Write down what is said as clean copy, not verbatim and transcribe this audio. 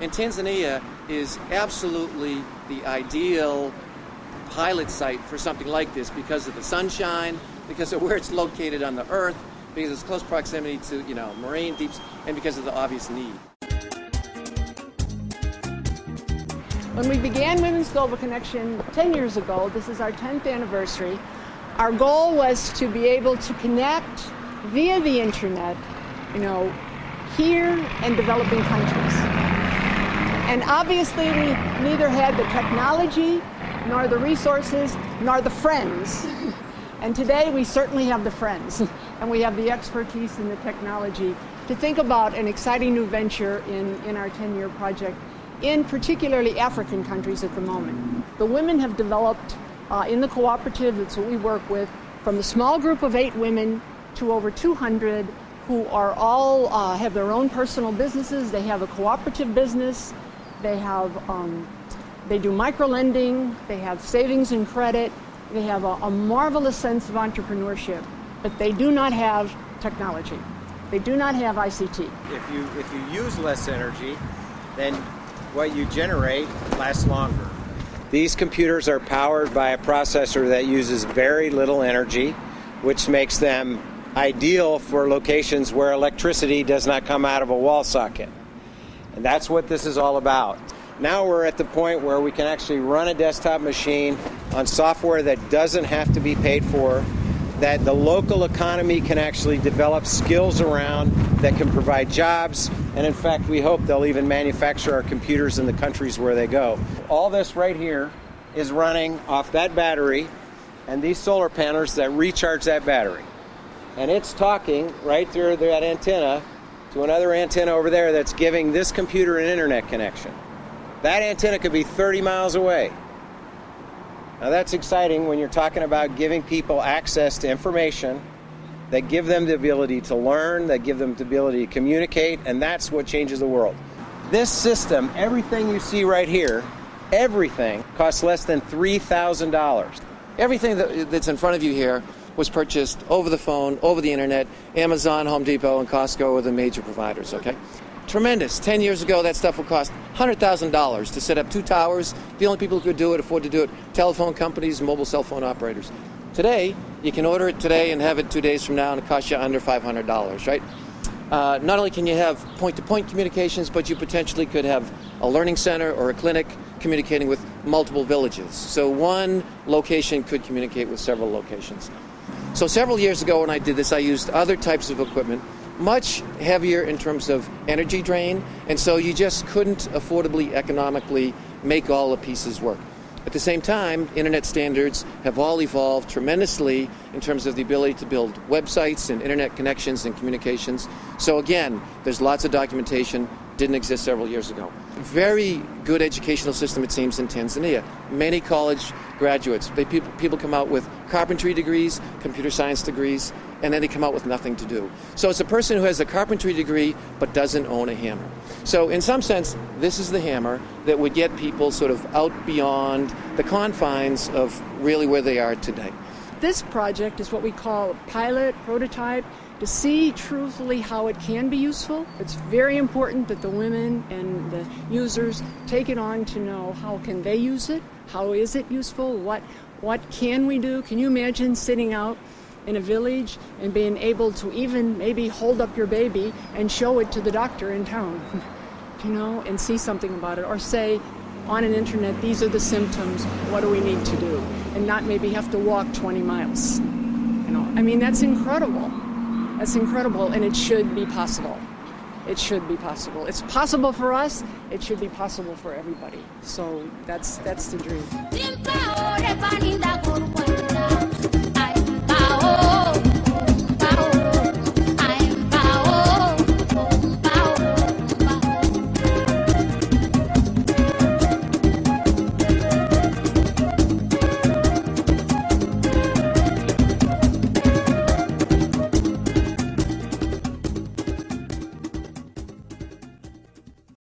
And Tanzania is absolutely the ideal pilot site for something like this because of the sunshine, because of where it's located on the earth, because of its close proximity to, marine deeps, and because of the obvious need. When we began Women's Global Connection 10 years ago, this is our 10th anniversary, our goal was to be able to connect via the internet, here in developing countries. And obviously we neither had the technology, nor the resources, nor the friends. And today we certainly have the friends, and we have the expertise and the technology to think about an exciting new venture in our 10-year project, in particularly African countries at the moment. The women have developed in the cooperative, that's what we work with, from a small group of 8 women to over 200 who are all have their own personal businesses. They have a cooperative business. They do micro-lending. They have savings and credit. They have a marvelous sense of entrepreneurship, but they do not have technology. They do not have ICT. If you use less energy, then what you generate lasts longer. These computers are powered by a processor that uses very little energy, which makes them ideal for locations where electricity does not come out of a wall socket. And that's what this is all about. Now we're at the point where we can actually run a desktop machine on software that doesn't have to be paid for, that the local economy can actually develop skills around, that can provide jobs, and in fact we hope they'll even manufacture our computers in the countries where they go. All this right here is running off that battery and these solar panels that recharge that battery. And it's talking right through that antenna to another antenna over there that's giving this computer an internet connection. That antenna could be 30 miles away. Now that's exciting when you're talking about giving people access to information that give them the ability to learn, that give them the ability to communicate, and that's what changes the world. This system, everything you see right here, everything costs less than $3,000. Everything that's in front of you here was purchased over the phone, over the internet. Amazon, Home Depot, and Costco are the major providers, okay? Tremendous. 10 years ago, that stuff would cost $100,000 to set up 2 towers. The only people who could afford to do it, telephone companies, mobile cell phone operators. Today, you can order it today and have it 2 days from now, and it costs you under $500, right? Not only can you have point-to-point communications, but you potentially could have a learning center or a clinic communicating with multiple villages. So one location could communicate with several locations. So several years ago when I did this, I used other types of equipment, much heavier in terms of energy drain, and so you just couldn't affordably, economically make all the pieces work. At the same time, internet standards have all evolved tremendously in terms of the ability to build websites and internet connections and communications. So again, there's lots of documentation, didn't exist several years ago. Very good educational system, it seems, in Tanzania. Many college graduates, people come out with carpentry degrees, computer science degrees, and then they come out with nothing to do. So it's a person who has a carpentry degree but doesn't own a hammer. So in some sense, this is the hammer that would get people sort of out beyond the confines of really where they are today. This project is what we call a pilot prototype to see truthfully how it can be useful. It's very important that the women and the users take it on to know how can they use it, how is it useful, what can we do. Can you imagine sitting out in a village and being able to even maybe hold up your baby and show it to the doctor in town, and see something about it, or say on an internet, these are the symptoms, what do we need to do, and not maybe have to walk 20 miles. That's incredible. That's incredible, and it should be possible. It should be possible. It's possible for us. It should be possible for everybody. So that's the dream.